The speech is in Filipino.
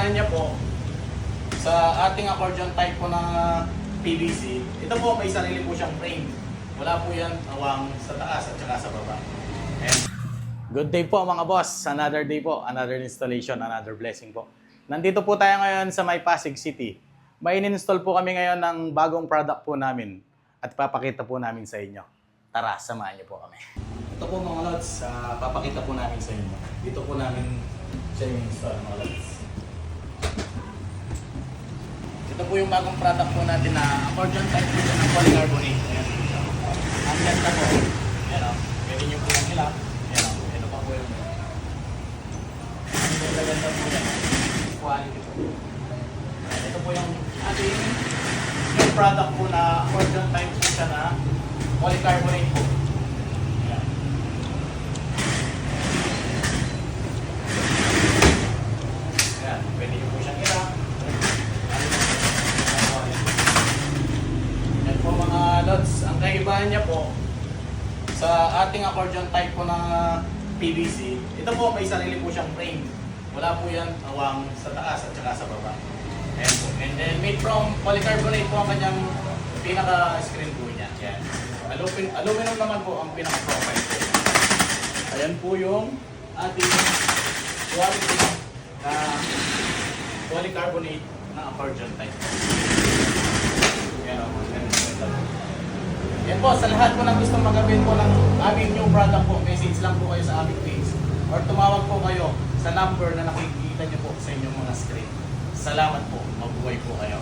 kaibahan niya po sa ating accordion type po na PVC, ito po may sarili po siyang frame. Wala po yan awang sa taas at saka sa baba. And good day po mga boss. Another day po, another installation, another blessing po. Nandito po tayo ngayon sa May Pasig City. May in-install po kami ngayon ng bagong product po namin at papakita po namin sa inyo. Tara, samahan niyo po kami. Ito po mga lods, papakita po namin sa inyo. Dito po namin siya in-install mga lods. Ito po yung bagong product po natin na accordion type po ng polycarbonate. Ayan. Ang ganda po. Ayan o. Pwede nyo po yung ilap. Ayan o. Ito pa po yung ang ganda po yan. Quality po. Ito po yung ating yung product po na accordion type po siya na polycarbonate po. Ayan. Ayan. Pwede nyo po siyang ilap. Yan po mga lods, ang kaibahan niya po sa ating accordion type po na PVC, ito po may sarili po siyang frame. Wala po yan awang sa taas at saka sa baba. Ayan po. And then made from polycarbonate po ang kanyang pinaka-screen po niya. Yan. Aluminum naman po ang pinaka-profile po. Ayan po yung ating quality na polycarbonate na accordion type. Yan po, sa lahat po na gusto mag-avail po ng aming new product po, message lang po kayo sa aming page or tumawag po kayo sa number na nakikita niyo po sa inyong mga screen. Salamat po, mabuhay po kayo.